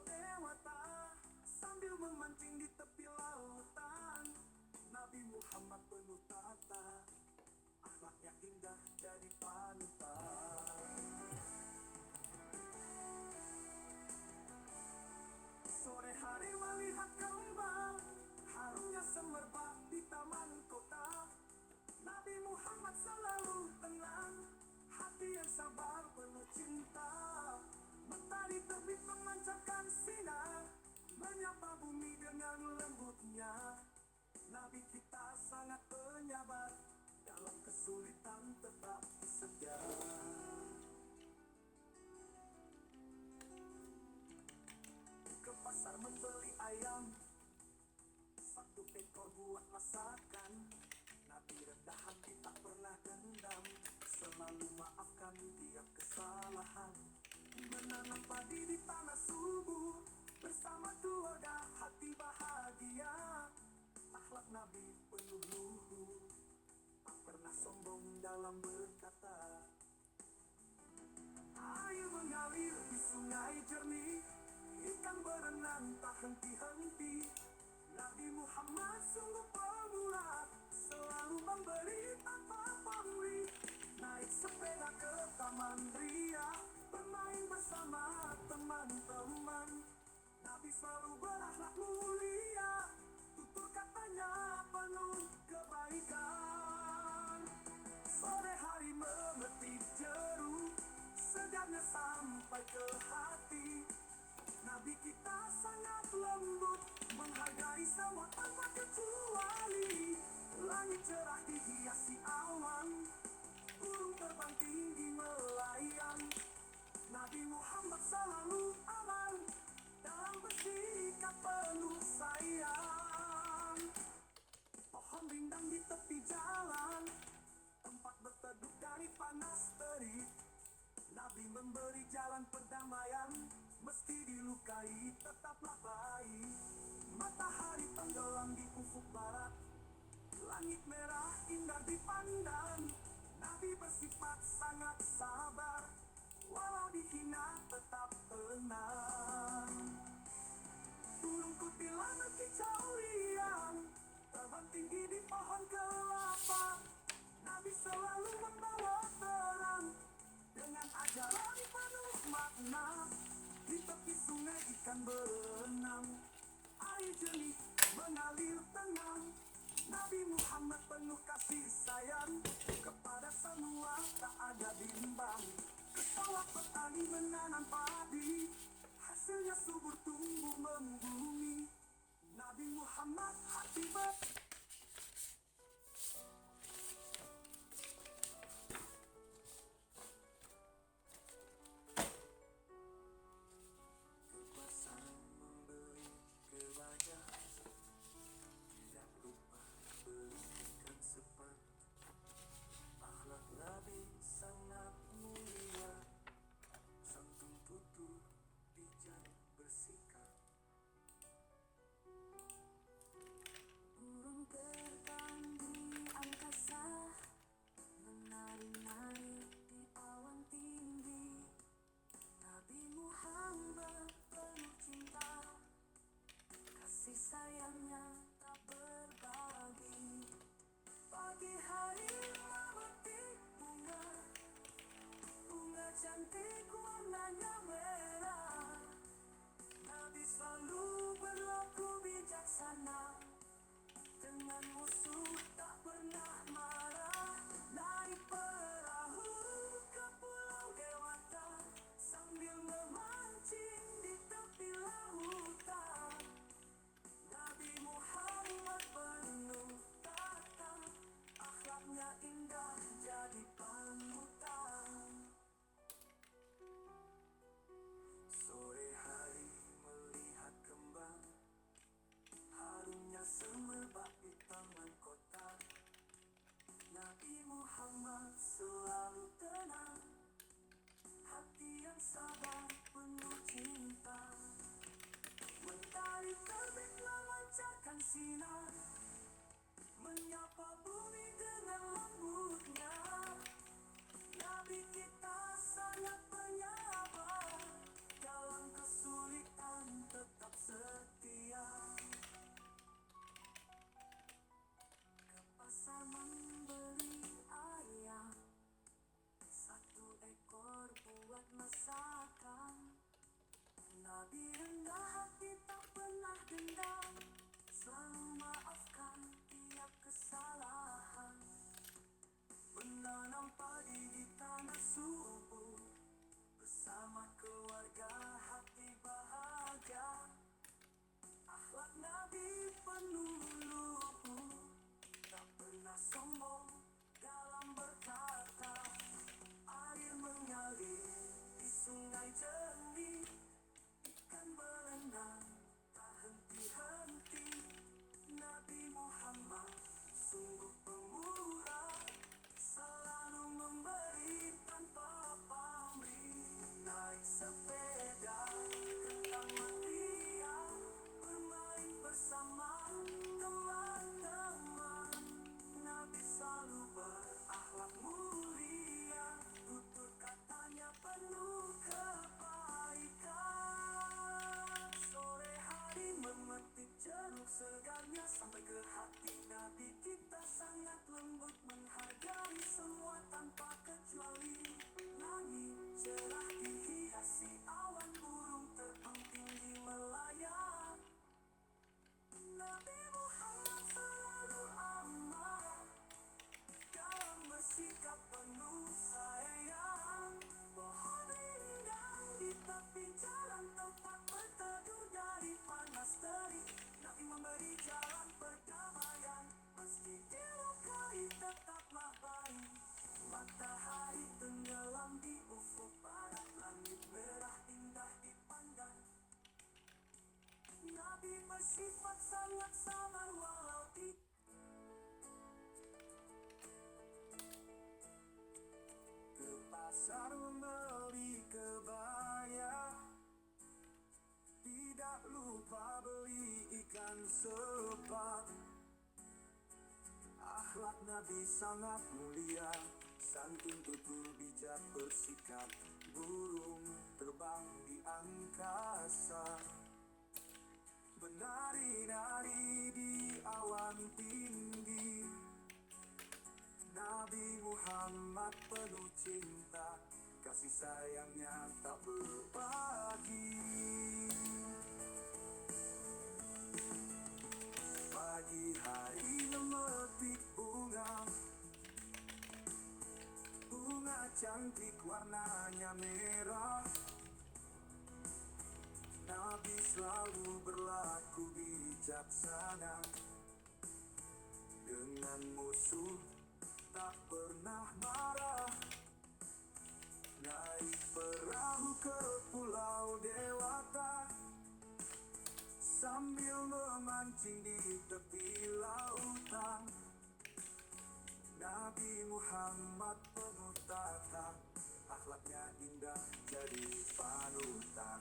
dewata sambil memancing di tepi lautan. Nabi Muhammad penuh tata, akhlaknya indah jadi panutan. Sore hari melihat kembang, harumnya semerbak di taman kota. Nabi Muhammad selalu tenang, hati yang sabar penuh cinta. Matahari terbit memancarkan sinar, menyapa bumi dengan lembutnya. Nabi kita sangat penyabar, dalam kesulitan tetap setia. Ke pasar membeli ayam, satu ekor buat masakan. Nabi rendah hati tak pernah dendam, selalu maafkan tiap kesalahan. Menanam padi di tanah subur, bersama keluarga hati bahagia. Akhlak Nabi penuh luhur, tak pernah sombong dalam berkata. Air mengalir di sungai jernih, ikan berenang tak henti-henti. Nabi Muhammad sungguh pemurah, selalu memberi tanpa pamrih. Naik sepeda ke taman ria, bermain bersama teman-teman. Nabi selalu berakhlak mulia, tutur katanya penuh kebaikan. Sore hari memetik jeruk, segarnya sampai ke hati. Nabi kita sangat lembut, menghargai semua tanpa kecuali. Langit cerah dihiasi awan, burung terbang tinggi melayang. Nabi Muhammad selalu aman, dalam bersikap penuh sayang. Pohon rindang di tepi jalan, tempat berteduh dari panas terik. Nabi memberi jalan perdamaian, meski dilukai tetaplah baik. Matahari tenggelam di ufuk barat, langit merah indah dipandang. Nabi bersifat sangat sabar, walau dihina tetap tenang. Burung kuntilanak kicau riang, terbang tinggi di pohon kelapa. Nabi selalu membawa terang, dengan ajaran penuh makna. Di tepi sungai ikan berenang, air jernih mengalir tenang. Nabi Muhammad penuh kasih sayang, kepada semua tak ada bimbang. Ke sawah petani menanam padi, hasilnya subur tumbuh membumi. Nabi Muhammad hati pasar membeli kebahagiaan, tidak lupa berikan sepatu. Akhlak Nabi sangat mulia, santun tutur bijak bersikap. Burung terbang di angkasa, menari-nari di awan tinggi. Nabi Muhammad penuh cinta, kasih sayangnya tak berbagi. Pagi hari memetik bunga, bunga cantik warnanya merah. Nabi selalu berlaku bijaksana, dengan musuh tak pernah marah. Naik perahu ke pulau dewata, sambil memancing di tepi lautan. Nabi Muhammad penuh tata, akhlaknya indah jadi panutan. selalu maafkan tiap kesalahan, menanam padi di tanah subur, bersama keluarga hati bahagia. Akhlak Nabi penuh luhur, tak pernah sombong dalam berkata. Air mengalir di sungai jernih, ikan berenang tak henti-henti. Nabi Muhammad sungguh pemurah, selalu memberi tanpa pamrih. Naik sepeda ke taman ria, bermain bersama teman-teman. Nabi selalu berakhlak mulia, tutur katanya penuh kebaikan. Sore hari memetik jeruk segarnya sampai ke hati. Nabi kita sangat lembut, menghargai semua tanpa kecuali. Langit cerah dihiasi awan, burung terbang tinggi melayang. Nabi Muhammad selalu aman dalam bersikap penuh sayang. Pohon rindang di tepi jalan, tempat berteduh dari panas terik. Nabi memberi jalan perdamaian, meski dilukai tetaplah baik. Matahari tenggelam di ufuk barat, langit merah indah dipandang. Nabi bersifat sangat sabar walau di ke pasar membeli kebaya, tidak lupa beli ikan sepat. Akhlak Nabi sangat mulia, santun tutur bijak bersikap, burung terbang di angkasa, menari-nari di awan tinggi. Nabi Muhammad penuh cinta, kasih sayangnya tak berbagi. Pagi hari memetik bunga, bunga cantik warnanya merah. Nabi selalu berlaku bijaksana, dengan musuh tak pernah marah. Naik perahu ke pulau dewata, sambil memancing di tepi lautan. Nabi Muhammad penuh tata, akhlaknya indah jadi panutan.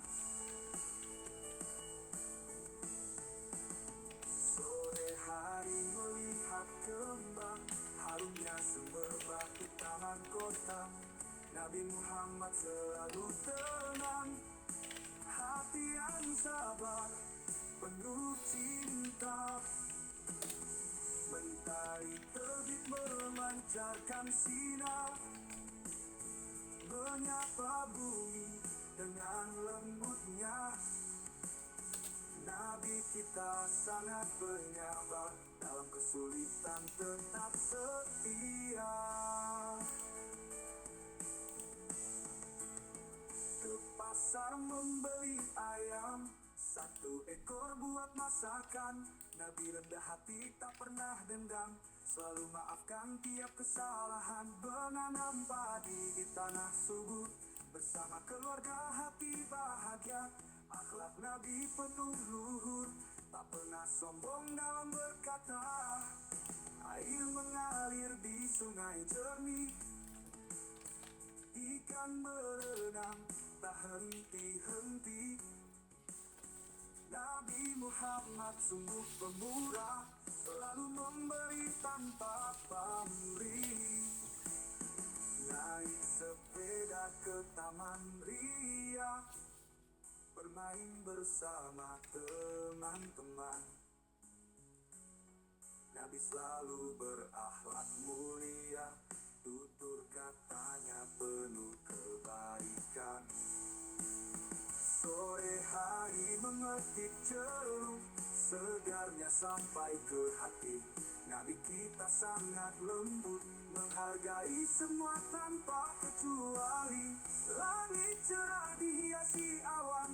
Sore hari melihat kembang, harumnya semerbak di taman kota. Nabi Muhammad selalu tenang, hati yang sabar, penuh cinta. Mentari terbit memancarkan sinar, menyapa bumi dengan lembutnya. Nabi kita sangat penyabar, dalam kesulitan tetap setia. Ke pasar membeli ayam, satu ekor buat masakan. Nabi rendah hati tak pernah dendam, selalu maafkan tiap kesalahan. Menanam padi di tanah subur, bersama keluarga hati bahagia. Akhlak Nabi penuh luhur, tak pernah sombong dalam berkata. Air mengalir di sungai jernih, ikan berenang tak henti-henti. Nabi Muhammad sungguh pemurah, selalu memberi tanpa pamrih. Naik sepeda ke taman ria, bermain bersama teman-teman. Nabi selalu berakhlak mulia, tutur katanya penuh kebaikan. Sore hari memetik jeruk segarnya sampai ke hati. Nabi kita sangat lembut, menghargai semua tanpa kecuali. Langit cerah dihiasi awan,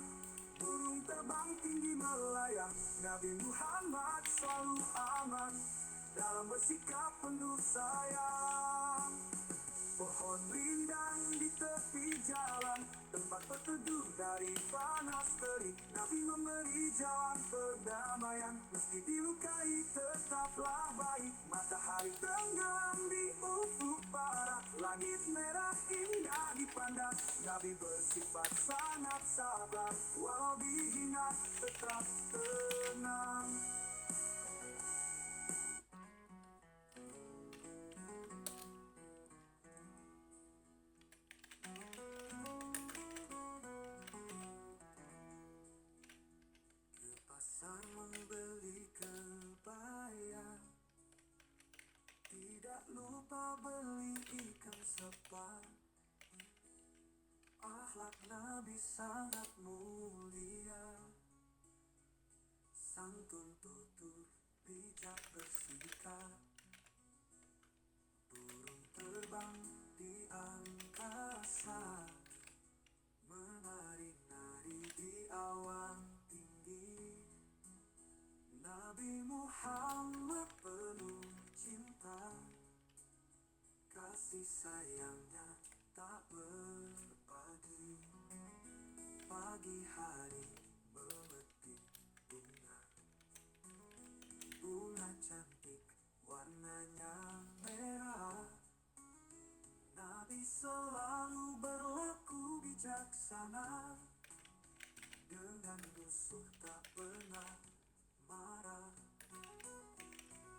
burung terbang tinggi melayang. Nabi Muhammad selalu aman dalam bersikap penuh sayang. Pohon rindang di tepi jalan, tempat berteduh dari panas terik. Nabi memberi jalan perdamaian, meski dilukai tetaplah baik. Matahari tenggelam di ufuk barat, langit merah indah dipandang. Nabi bersifat sangat sabar, walau dihina tetap tenang. Pasar membeli kebaya, tidak lupa beli ikan sepat. Akhlak Nabi sangat mulia, santun tutur bijak bersikap. Burung terbang di angkasa, menari-nari di awan tinggi. Nabi Muhammad penuh cinta, kasih sayangnya tak berbagi. Pagi hari memetik bunga, bunga cantik warnanya merah. Nabi selalu berlaku bijaksana, dengan musuh tak pernah marah.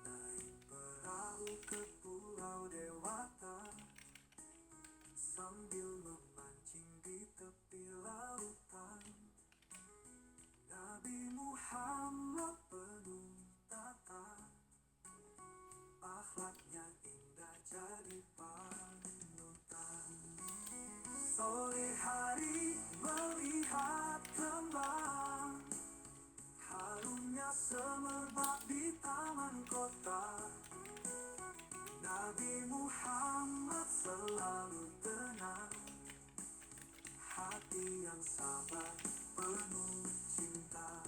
Naik perahu ke pulau Dewata, sambil memancing di tepi lautan. Nabi Muhammad penuh tata, akhlaknya indah jadi panutan. Sore hari melihat kembang, harumnya semerbak di taman kota. Nabi Muhammad selalu tenang, hati yang sabar penuh cinta.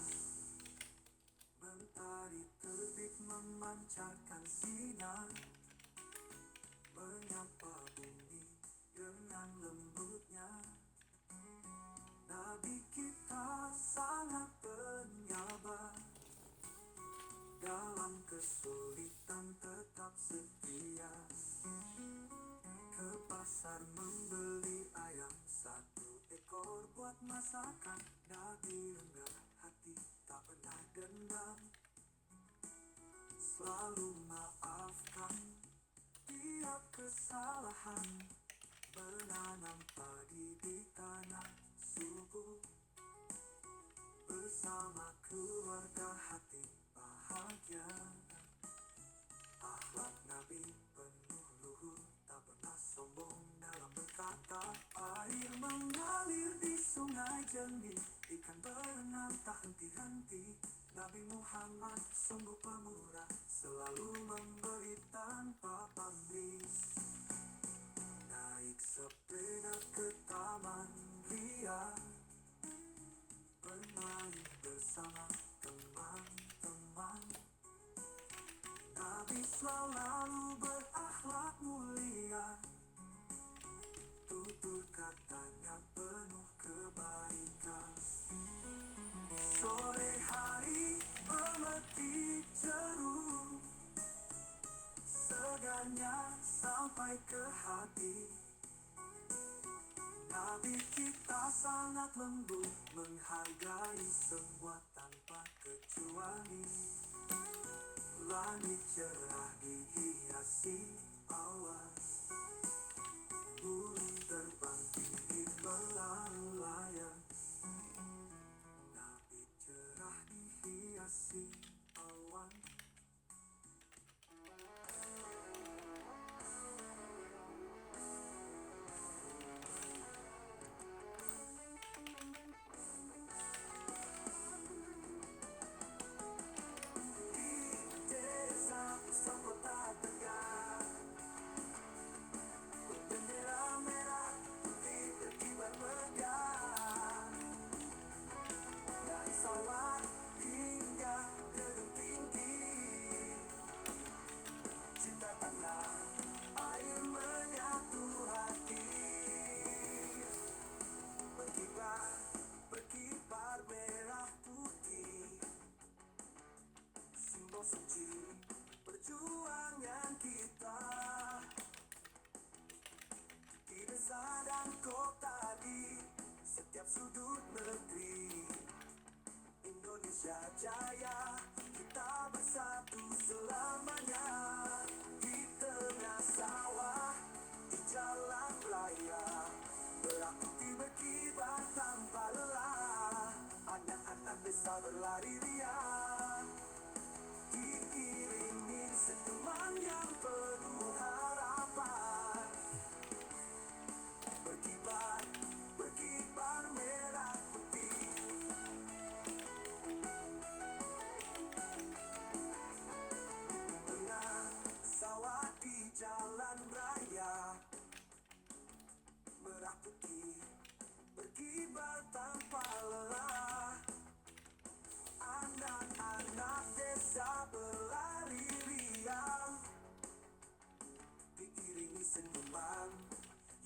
Mentari terbit memancarkan sinar, menyapa bumi dengan lembutnya. Nabi kita sangat penyabar, dalam kesulitan tetap setia. Ke pasar membeli ayam, 1 ekor buat masakan. Nabi rendah hati, tak pernah dendam, selalu maafkan tiap kesalahan. Menanam padi di tanah subur, bersama keluarga hati bahagia. Akhlak Nabi penuh luhur, tak pernah sombong dalam berkata. Air mengalir di sungai jernih, ikan berenang tak henti-henti. Nabi Muhammad sungguh pemurah, selalu memberi tanpa pamrih. Naik sepeda ke taman ria, bermain bersama teman-teman. Nabi selalu berakhlak mulia, tutur katanya penuh kebaikan. Sore hari memetik jeruk, segarnya sampai ke hati. Nabi kita sangat lembut, menghargai semua tanpa kecuali. Langit cerah dihiasi awan, burung terbang tinggi melayang. Nabi cerah dihiasi awan. kota, di setiap sudut negeri. Indonesia Jaya, kita bersatu selamanya. Di tengah sawah, di jalan raya, merah putih berkibar tanpa lelah. Anak-anak desa berlari riang, diiringi senyuman yang penuh harapan. Berkibar, berkibar merah putih. Tengah sawah di jalan raya, merah putih berkibar tanpa lelah. Anak-anak desa berlari riang, diiringi senyuman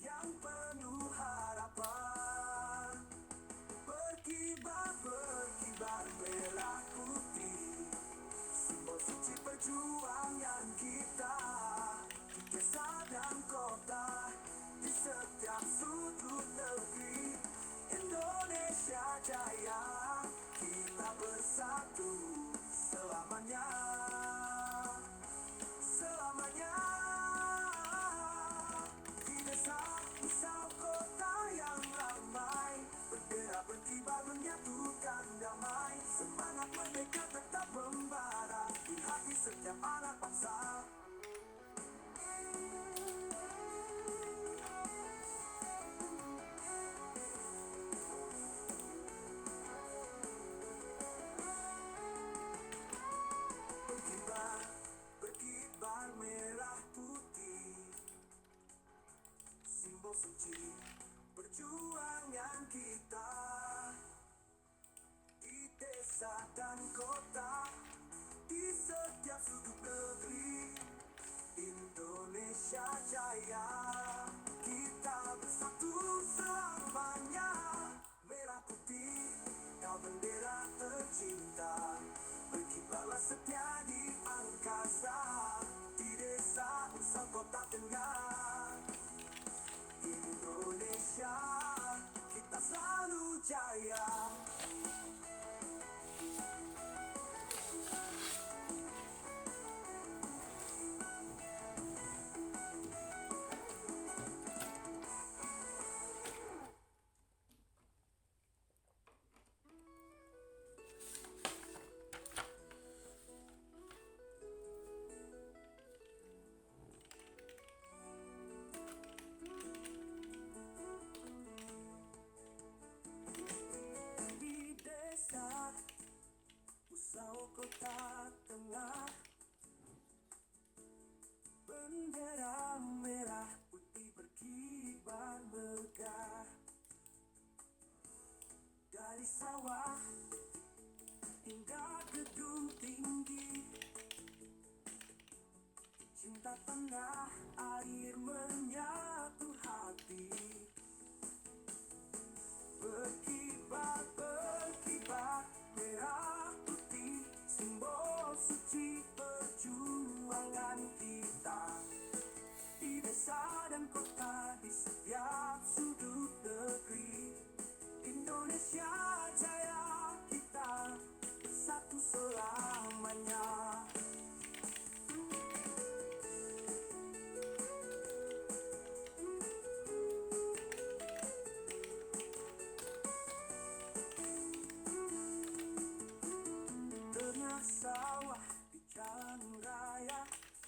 yang penuh harapan. Berkibar, berkibar merah putih, simbol suci perjuangan kita. Di desa dan kota, di setiap sudut negeri. Indonesia Jaya, kita bersatu selamanya. Selamanya. Di desa, pusat kota yang ramai, bendera berkibar menyatukan damai. Semangat merdeka tetap membara di hati setiap anak bangsa. Berkibar, berkibar merah putih, simbol suci perjuangan kita. Di desa dan kota, di setiap sudut negeri. Indonesia Jaya, kita bersatu selamanya. Merah putih, kau bendera tercinta. Berkibarlah setia di angkasa, di desa, usang kota tengah. Indonesia, kita selalu jaya. Di desa, pusau kota tengah, bendera merah putih berkibar megah. Dari sawah hingga gedung tinggi, cinta tanah air menyatu hati. Berkibar, berkibar merah putih, simbol suci perjuangan kita. Di desa dan kota, di setiap sudut negeri. Indonesia Jaya, kita bersatu selamanya. Tengah sawah di jalan raya,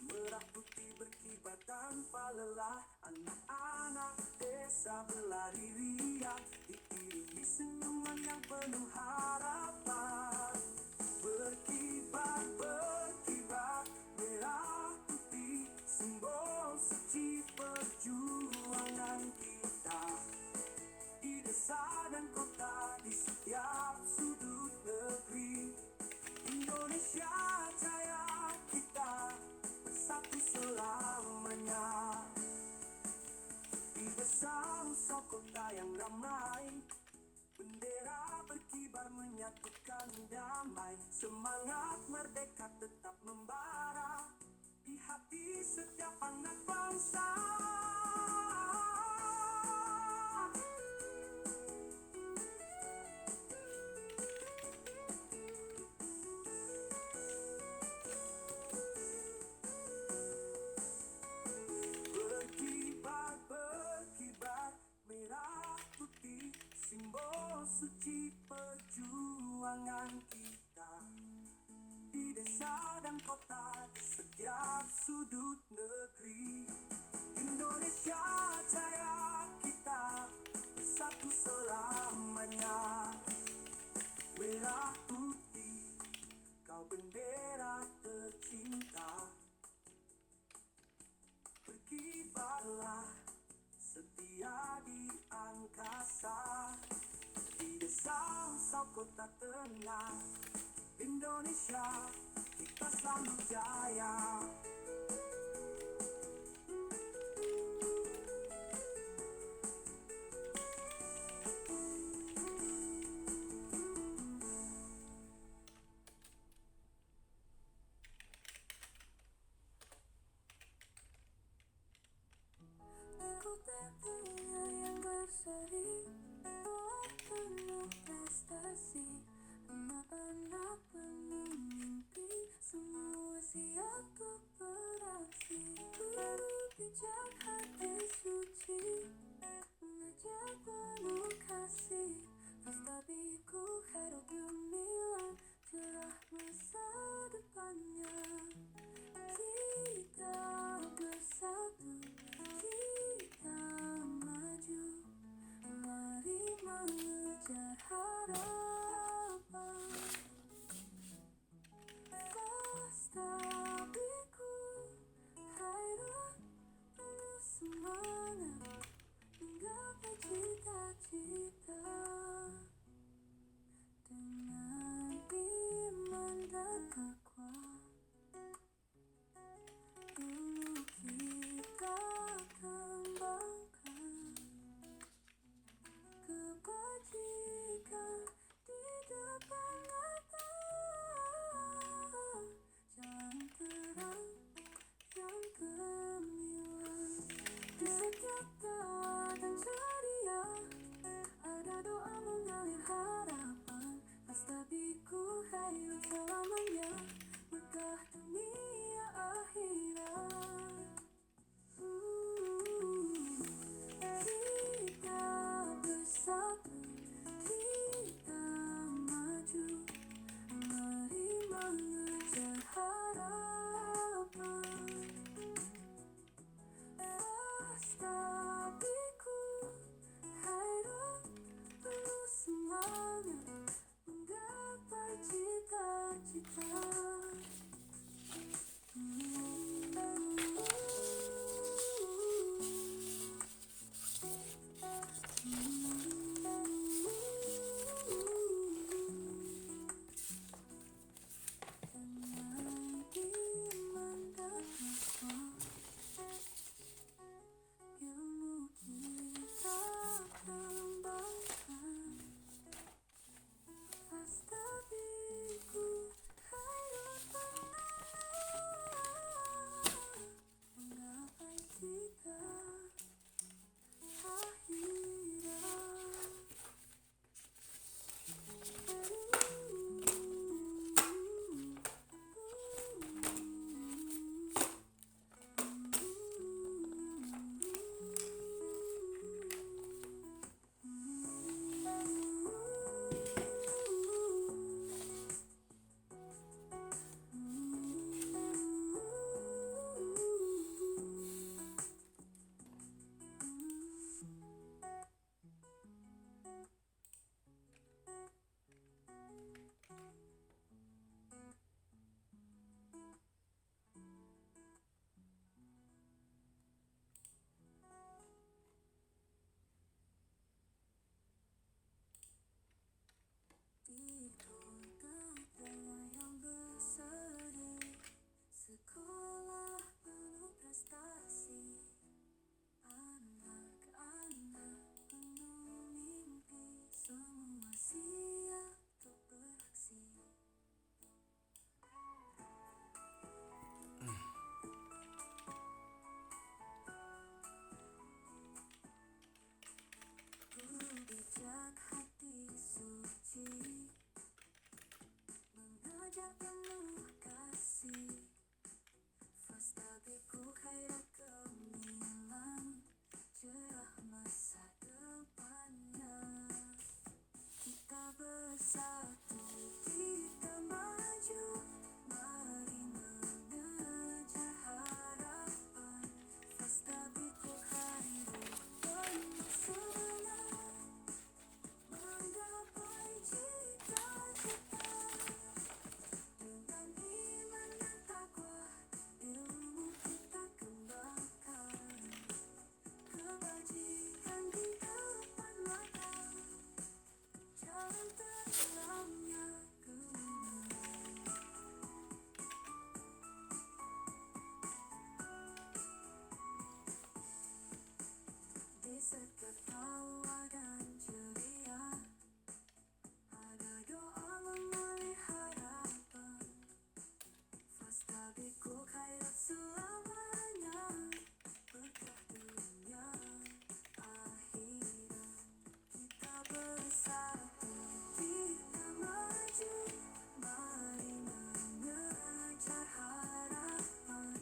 merah putih berkibar tanpa lelah. Anak-anak desa berlari riang, diiringi senyuman yang penuh harapan. Berkibar, berkibar merah putih, simbol suci perjuangan kita. Di desa dan kota, di setiap sudut negeri. Indonesia Jaya, kita bersatu selamanya. Di desa, pusat kota yang ramai, bendera berkibar menyatukan damai. Semangat merdeka tetap membara di hati setiap anak bangsa. bukti perjuangan kita di desa dan kota, di setiap sudut negeri. Indonesia jaya kita bersatu selamanya. Merah putih, kau bendera tercinta. Berkibarlah setia di angkasa, di desa usau kota tenang. Indonesia kita selalu jaya. Kota Tua yang berseri, doa penuh prestasi, anak-anak penuh mimpi, semua siap untuk beraksi. Guru bijak hati suci, mengajar penuh kasih, Fastabiku Khairul gemilang, cerah masa depannya. Kita bersatu, kita maju, mari mengejar harapan. Fastabiku Khairul, penuh semangat, menggapai cita-cita. Dengan iman dan takwa, ilmu kita kembangkan, kebajikan di depan mata, jalan terang yang gemilang. Di setiap tawa dan ceria, ada doa mengalir harapan. Fastabiku Khairul selamanya, berkah dunia akhirat. Kita bersatu, kita maju, mari mengejar harapan. Fastabiku Khairul, penuh semangat, menggapai cita-cita. Dengan iman dan takwa, ilmu kita kembangkan, Fastabiku Khairul menggapai cita akhirat. Di kota tua yang berseri, sekolah penuh prestasi, anak-anak penuh mimpi, semua siap untuk beraksi. Guru bijak hati suci, mengajar penuh kasih, Fastabiku Khairul gemilang, cerah masa depannya. Kita bersatu kita maju, mari mengejar harapan. Fastabikul khairat penuh semangat, menggapai cita-cita. Dengan iman dan takwa, ilmu kita kembangkan. Kebajikan di depan mata, jalan terangnya kemenangan. Di setiap tawa dan ceria, ada doa memelihara. Fastabikul khairat selamanya, berkah dunia akhirat. Kita bersatu, kita maju, mari mengejar harapan.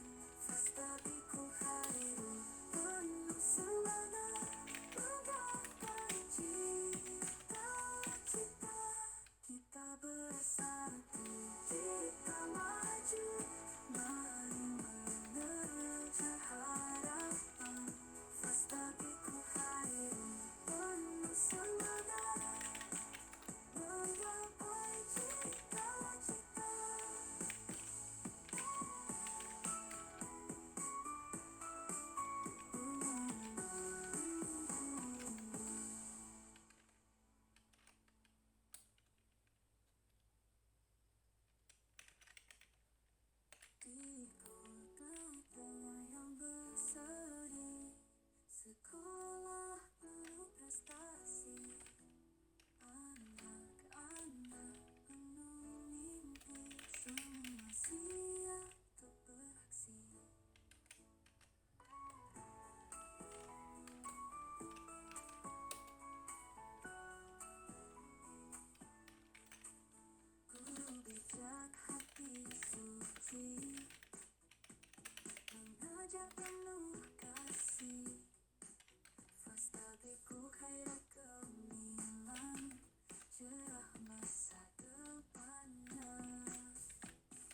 Fastabikul khairat penuh semangat, menggapai cita-cita. Kita bersatu, kita maju, mari mengejar harapan. Fastabikul khairat penuh semangat, menggapai cita-cita. Di kota yang berseri, sekolah penuh prestasi. Anak-anak penuh mimpi, semua siap untuk beraksi. Guru bijak hati suci, mengajar penuh kasih. Fastabikul khairat gemilang, cerah masa depannya.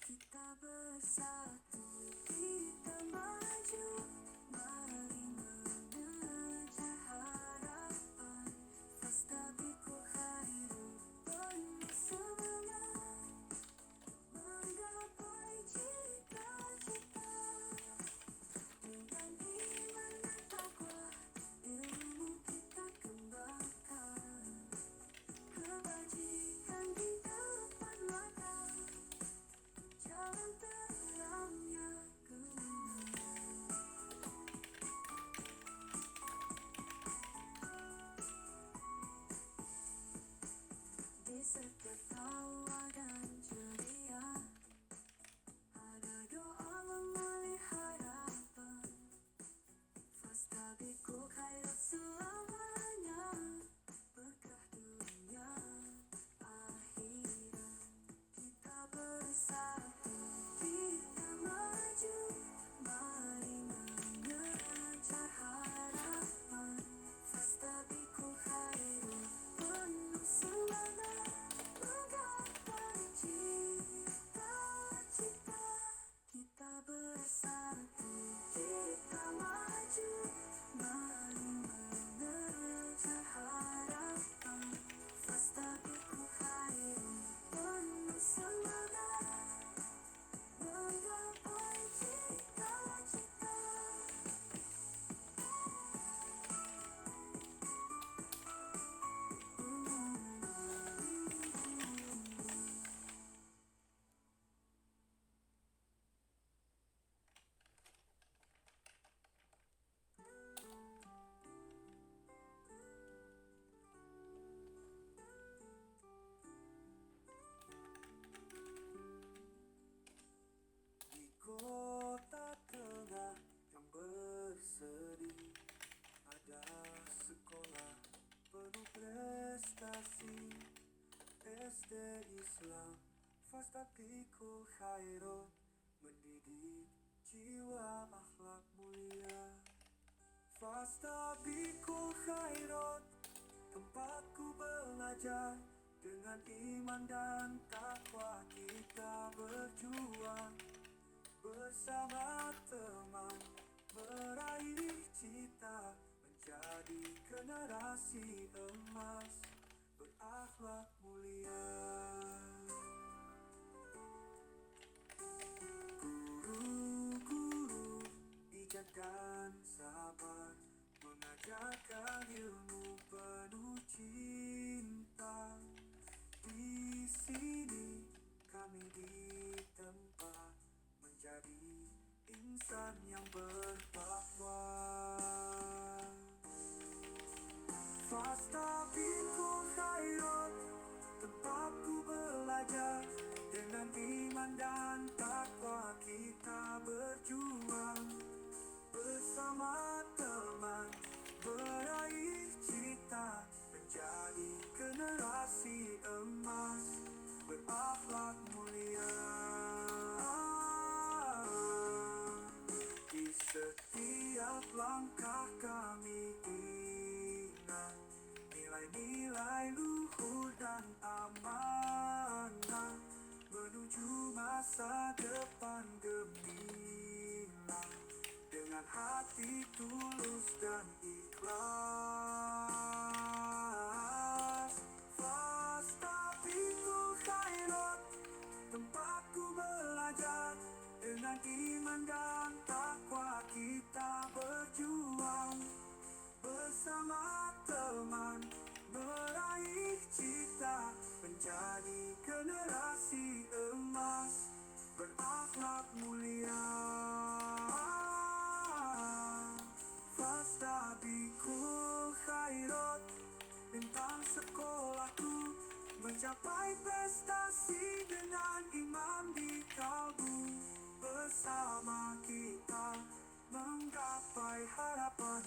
Kita bersatu, kita maju, mari mengejar harapan. Fastabikul khairat penuh semangat, menggapai cita-cita. Dengan iman dan takwa, ilmu kita kembangkan. Kebajikan di depan mata, jalan terangnya kemenangan. Di setiap tawa dan ceria, ada doa memelihara. Fastabikul khairat selamanya, berkah dunia akhirat. Kita bersatu, kita maju, mari mengejar harapan. Fastabikul khairat penuh semangat, menggapai cita-cita. Kita bersatu, kita maju, mari mengejar harapan. Fastabikul khairat penuh semangat, menggapai cita-cita. Di kota tengah yang berseri, ada sekolah penuh prestasi. SD Islam Fastabikul khairat, mendidik jiwa akhlak mulia. Fastabikul khairat, tempatku belajar dengan iman dan takwa kita berjuang bersama teman, meraih cita menjadi generasi emas berakhlak mulia. Guru-guru bijak dan sabar mengajarkan ilmu penuh cinta. Di sini kami ditempa menjadi insan yang bertakwa. Fastabikul khairat, tempatku belajar. Dengan iman dan takwa kita berjuang bersama teman, meraih cita menjadi generasi emas berakhlak mulia. Di setiap langkah kami ingat nilai-nilai luhur dan amanah menuju masa depan gemilang dengan hati tulus dan ikhlas. Fastabikul khairat, tempatku belajar. Dengan iman dan takwa kita berjuang bersama teman, meraih cita menjadi generasi emas berakhlak mulia. Fastabikul khairat, bintang sekolahku mencapai prestasi dengan iman di kalbu. Bersama kita menggapai harapan.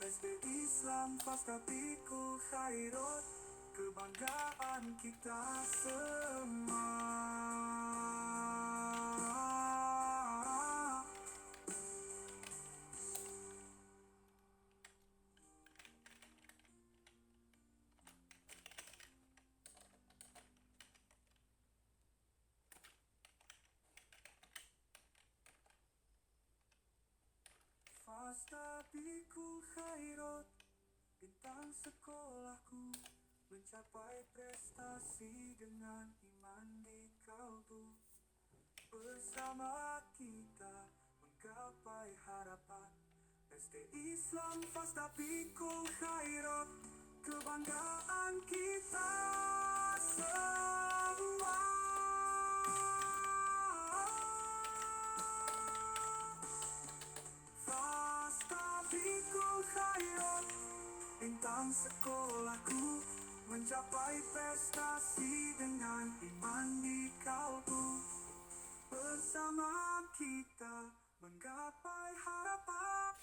SD Islam Fastabikul khairat, kebanggaan kita semua. Fastabikul khairat, bintang sekolahku mencapai prestasi dengan iman di kalbu. Bersama kita menggapai harapan. SD Islam Fastabikul khairat, kebanggaan kita semua. Fastabikul khairat, bintang sekolahku mencapai prestasi dengan iman di kalbu. Bersama kita menggapai harapan.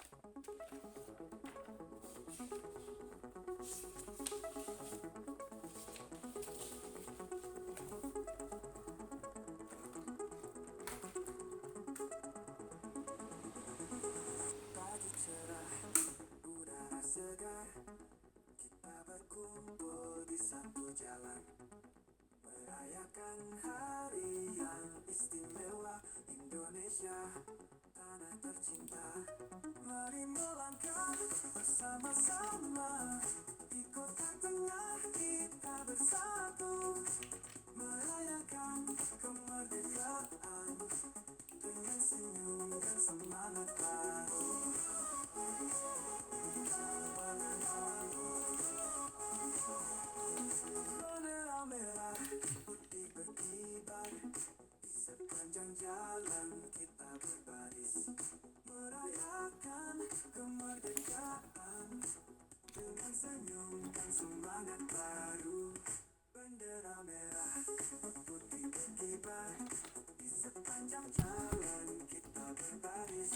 Pagi cerah, udara segar, kita berkumpul di satu jalan, merayakan hari yang istimewa Indonesia, tanah tercinta. Mari melangkah bersama-sama, di kota tengah kita bersatu, merayakan kemerdekaan dengan senyum dan semangat baru. Bendera merah putih berkibar, di sepanjang jalan kita berbaris, merayakan kemerdekaan dengan senyum dan semangat baru. Bendera merah putih berkibar, di sepanjang jalan kita berbaris,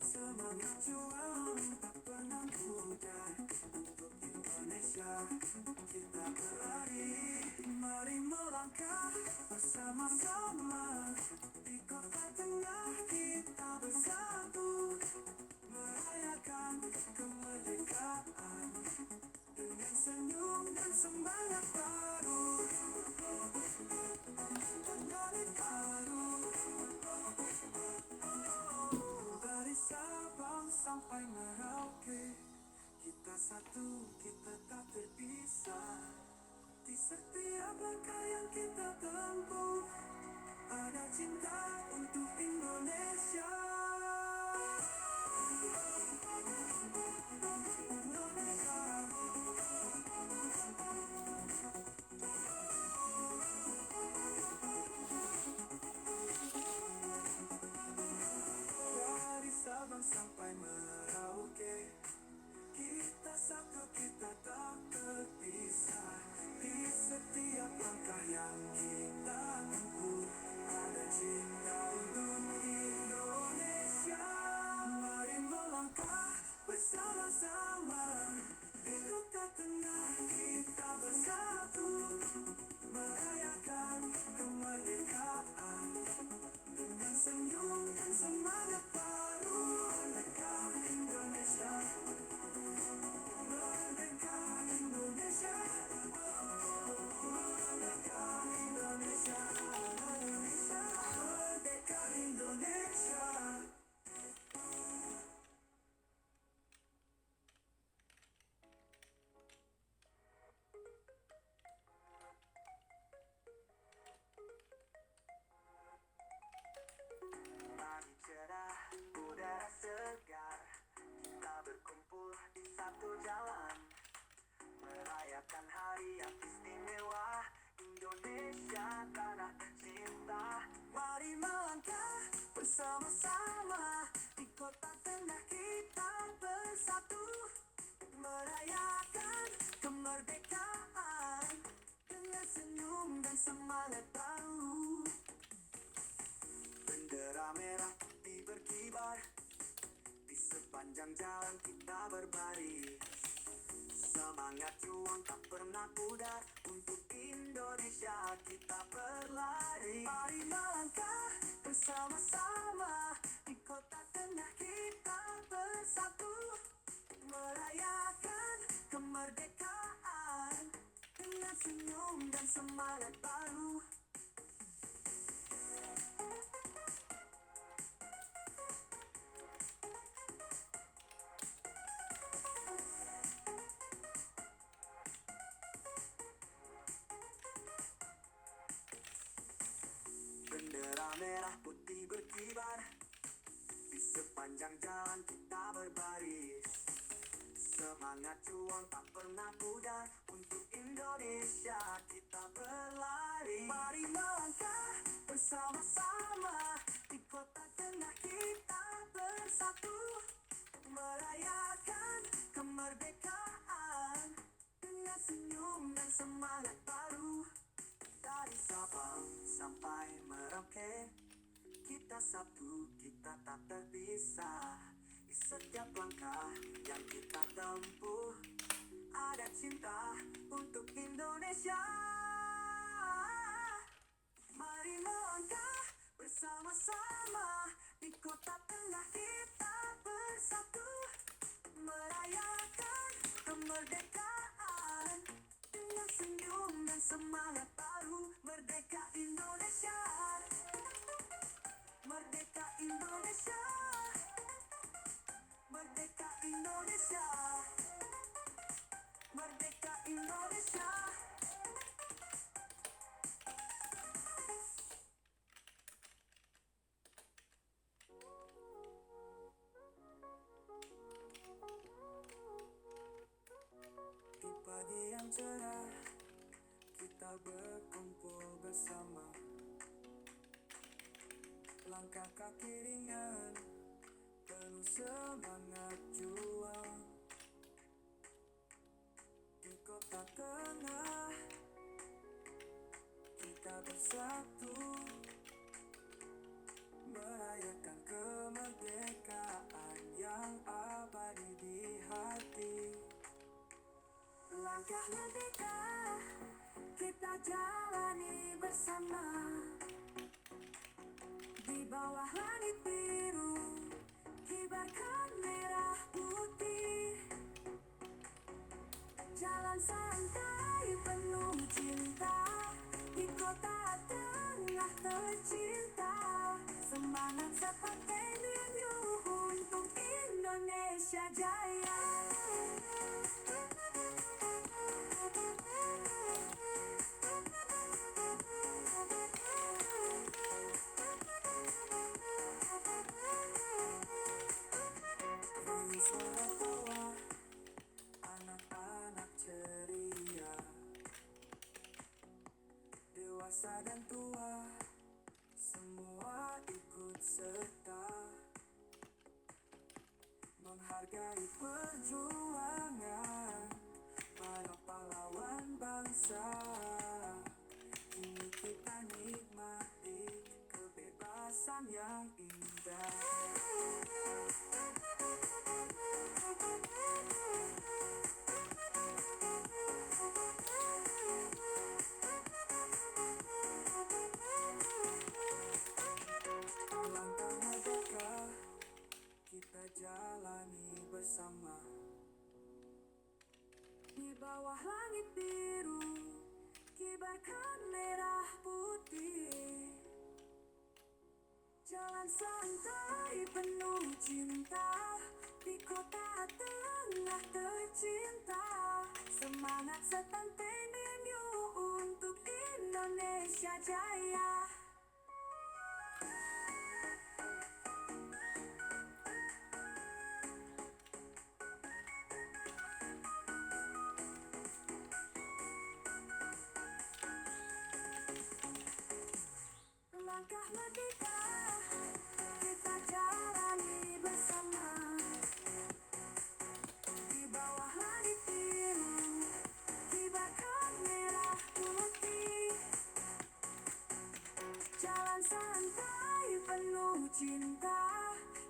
semangat juang tak pernah pudar. Untuk Indonesia kita berlari, mari melangkah bersama-sama, di kota tengah kita bersatu, merayakan kemerdekaan dengan senyum dan semangat baru. kita tempuh, ada cinta untuk Indonesia. Dari Sabang sampai Merauke, kita satu, kita tak terpisah. Di setiap langkah yang kita tempuh, ada cinta untuk Indonesia. Mari melangkah bersama-sama, di kota tengah kita bersatu, merayakan kemerdekaan dengan senyum dan semangat baru. Merdeka Indonesia, merdeka Indonesia, merdeka Indonesia, merdeka Indonesia. Pagi cerah, udara segar, kita berkumpul di satu jalan, merayakan hari yang istimewa, Indonesia tanah tercinta. Mari melangkah bersama-sama, di kota tengah kita bersatu, merayakan kemerdekaan dengan senyum dan semangat baru. Bendera merah putih berkibar, di sepanjang jalan kita berbaris. Semangat juang tak pernah pudar, untuk Indonesia kita berlari. Mari melangkah bersama-sama, di kota tengah kita bersatu, merayakan kemerdekaan dengan senyum dan semangat baru. Bendera merah putih berkibar, di sepanjang jalan kita berbaris. Semangat juang tak pernah pudar, untuk Indonesia kita berlari. Mari melangkah bersama-sama, di kota tengah kita bersatu, merayakan kemerdekaan dengan senyum dan semangat baru. Dari Sabang sampai Merauke, kita satu, kita tak terpisah. Di setiap langkah yang kita tempuh, ada cinta untuk Indonesia. Mari melangkah bersama-sama, di kota tengah kita bersatu, merayakan kemerdekaan dengan senyum dan semangat baru. Merdeka Indonesia, merdeka Indonesia, merdeka Indonesia, merdeka Indonesia. Di pagi yang cerah, kita berkumpul bersama, langkah kaki ringan, penuh semangat juang. Di kota tengah, kita bersatu, merayakan kemerdekaan yang abadi di hati. Langkah merdeka kita jalani bersama, di bawah langit biru, kibarkan merah putih. Jalan santai penuh cinta, di kota tengah tercinta. Semangat seperti denyut untuk Indonesia jaya. muda dan tua, semua ikut serta menghargai perjuangan para pahlawan bangsa. Kini kita nikmati kebebasan yang indah. Langkah merdeka kita jalani bersama. Di bawah langit biru, kibarkan merah putih. Jalan santai penuh cinta, di kota tengah tercinta. Semangat setantenyu untuk Indonesia Jaya. Langkah merdeka kita jalani bersama. Di bawah langit biru, kibarkan merah putih. Jalan santai penuh cinta,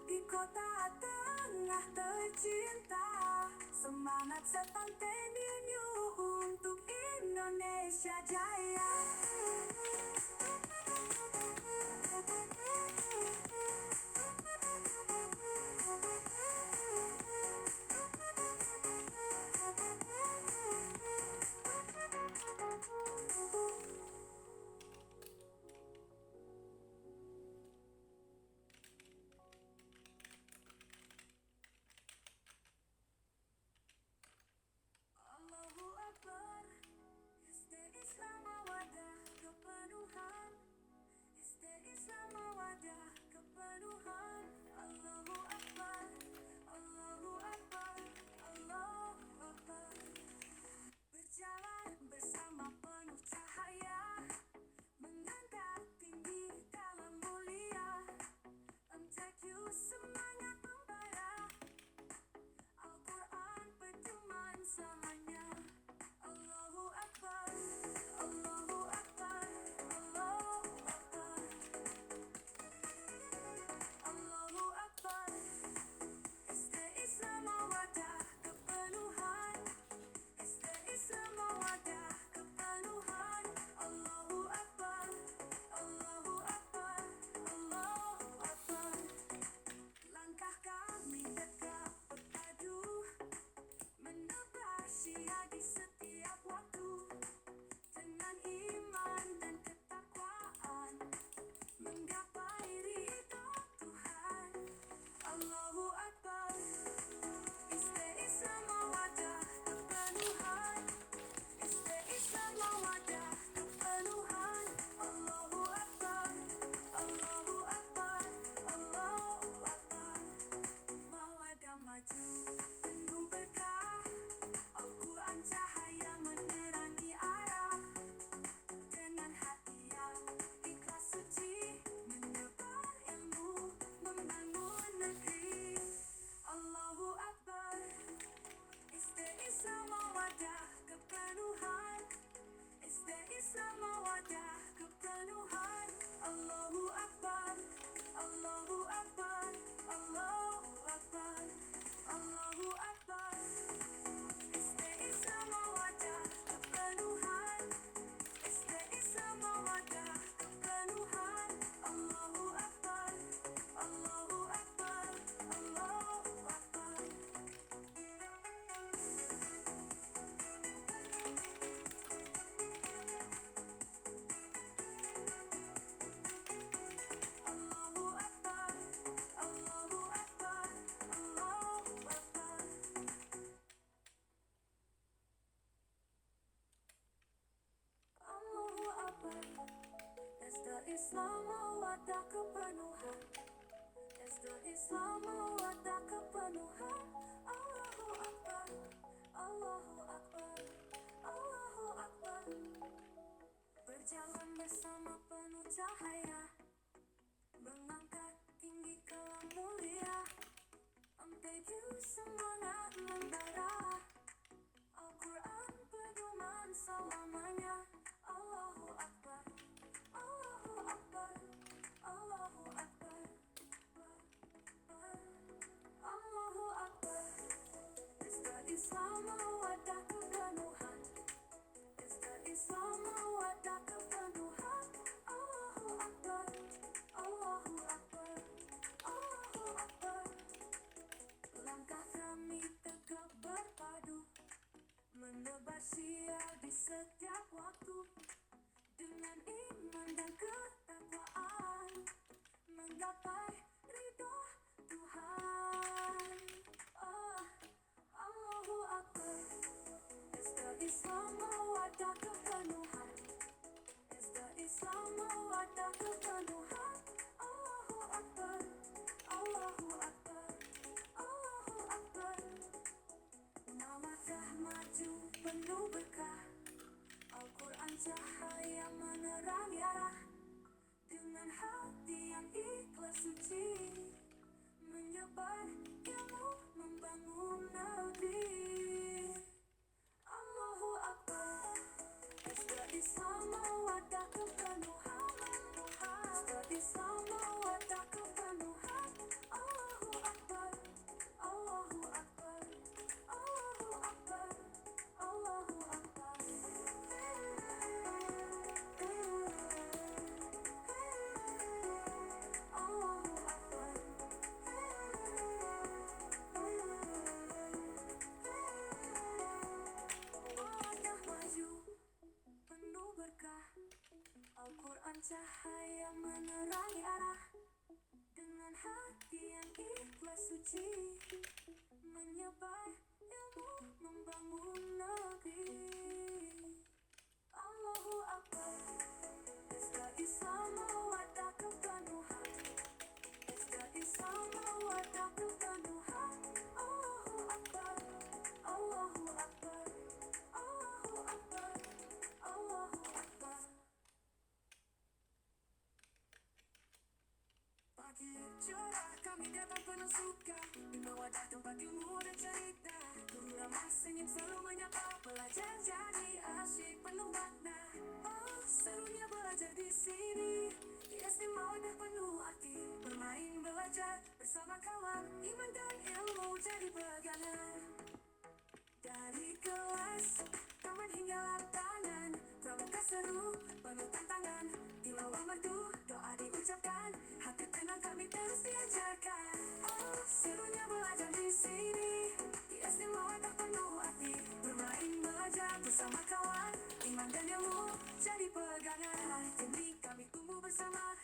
di kota tengah tercinta. Semangat setantenyu untuk Indonesia Jaya. Allahu Akbar, Islam mawadah kepenuhan. Islam mawadah kepenuhan. Allahu Akbar, Allahu Akbar, Allahu Akbar. Berjalan bersama penuh cahaya, mengangkat tinggi dalam mulia. MTQ semangat membara, Al-Quran pedoman selamanya. Allahu Akbar, Allahu Akbar, Allahu Akbar, Allahu Akbar. Islam mawadah kepenuhan. Islam mawadah kepenuhan. Allahu Akbar, Allahu Akbar, Allahu Akbar. Langkah kami tegak berpadu, menebar syiar di setiap waktu. Dengan iman dan ketakwaan, menggapai ridho Tuhan. Allahu Akbar. Islam mawadah kepenuhan. Islam mawadah kepenuhan. Allahu Akbar, Allahu Akbar, Allahu Akbar. Mawadah maju penuh berkah, Al-Quran cahaya menerangi arah. Dengan hati yang ikhlas suci, menyebar ilmu, membangun negeri. Allahu Akbar. Islam mawadah kepenuhan. Islam mawadah kepenuhan. Allahu Akbar, Allahu Akbar, Allahu Akbar, Allahu Akbar. Islam mawadah kepenuhan. Islam mawadah kepenuhan. Allahu Akbar, Allahu Akbar, Allahu Akbar. Allahu Akbar, Allahu Akbar, Allahu Akbar. Allahu Akbar. Islam mawadah kepenuhan. Islam mawadah kepenuhan. Allahu Akbar, Allahu Akbar, Allahu Akbar. Berjalan bersama penuh cahaya, mengangkat tinggi kalam mulia. MTQ semangat membara, Al-Quran pedoman selamanya. Allahu Akbar, Allahu Akbar, Allahu Akbar, Allahu Akbar. Pesta Islam mawaddah kepenuhan, Pesta Islam mawaddah kepenuhan. Allahu Akbar, Allahu Akbar, Allahu Akbar. Langkah kami tegap berpadu, menebar syiar di setiap waktu, dengan iman dan ketakwaan, menggapai ridho Tuhan. Allahu Akbar. Pesta Islam mawaddah kepenuhan, Pesta Islam mawaddah kepenuhan. Allahu Akbar, Allahu Akbar, Allahu Akbar. Mawaddah maju penuh berkah, Al-Quran cahaya menerangi arah, dengan hati yang ikhlas suci, menyebar ilmu membangun negeri. Allahu Akbar. Pesta Islam mawaddah kepenuhan, Pesta Islam mawaddah kepenuhan. Allahu Akbar, Allahu Akbar, Allahu Akbar, Allahu Akbar. Allahu Akbar. Mawaddah maju penuh berkah, Al-Quran cahaya menerangi arah, dengan hati yang ikhlas suci, menyebar ilmu membangun negeri. Allahu Akbar. Pesta Islam mawaddah kepenuhan, Pesta Islam mawaddah kepenuhan. Allahu Akbar, Allahu Akbar, Allahu Akbar, Allahu Akbar. Pagi cerah kami datang penuh suka, di mawaddah tempat ilmu dan cerita. Guru ramah senyum selalu menyapa, pelajar jadi asyik penuh makna. Oh, serunya belajar di sini, di SD mawaddah penuh arti. Bermain belajar bersama kawan, iman dan ilmu jadi pegangan. Dari kelas, taman hingga lapangan, pramuka seru, penuh tantangan. Tilawah merdu, doa diucapkan, hati tenang kami terus diajarkan. Oh, serunya belajar di sini, di SD mawaddah penuh arti. Bermain belajar bersama kawan, iman dan ilmu jadi pegangan. Demi kami tumbuh bersama,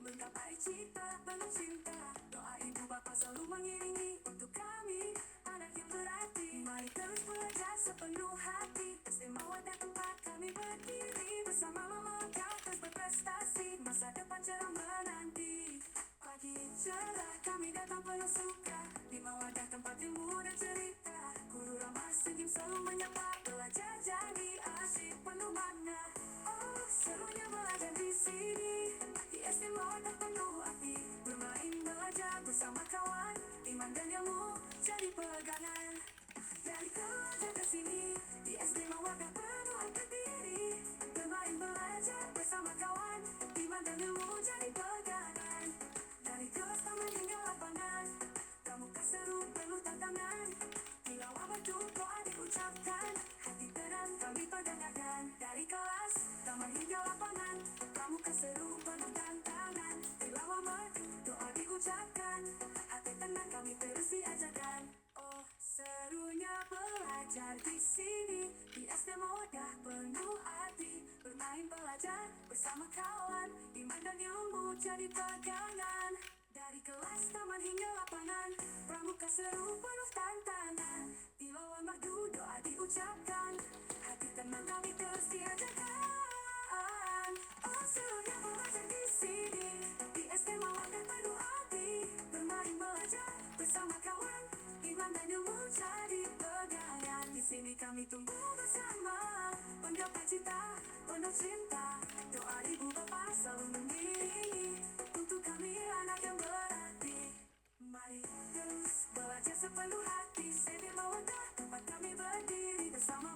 menggapai cita penuh cinta. Doa ibu bapa selalu mengiringi untuk kami, anak yang berarti. Mari terus belajar sepenuh hati, SD mawaddah tempat kami berdiri. Bersama memegang terus berprestasi, masa depan cerah menanti. Pagi cerah kami datang penuh suka, di mawaddah tempat ilmu dan cerita. Guru ramah senyum selalu menyapa, belajar jadi asyik penuh makna. Oh, serunya belajar di sini, di SD mawaddah penuh arti. Bermain belajar bersama kawan, iman dan ilmu jadi pegangan. Dari kelas ke sini, di SD mawaddah penuh angkat diri. Bermain belajar bersama kawan, iman dan ilmu jadi pegangan. Dari kelas taman hingga lapangan, pramuka seru penuh tantangan. Tilawah merdu, doa diucapkan, hati tenang kami pedangkan. Dari kelas taman hingga lapangan, pramuka seru penuh tantangan. Tilawah merdu, doa diucapkan, hati tenang kami terus diajarkan. Oh, serunya belajar di sini, di SD mawaddah penuh arti. Bermain belajar bersama kawan, iman dan ilmu jadi pegangan. Dari kelas taman hingga lapangan, pramuka seru penuh tantangan. Tilawah merdu, doa diucapkan, hati tenang kami terus diajarkan. Oh, serunya belajar di sini, di SD mawaddah penuh arti. Bermain belajar bersama kawan, iman dan ilmu jadi pegangan. Di sini kami tumbuh bersama, menggapai cita penuh cinta. Doa hati, Sebi Mawadah, tempat kami berdiri bersama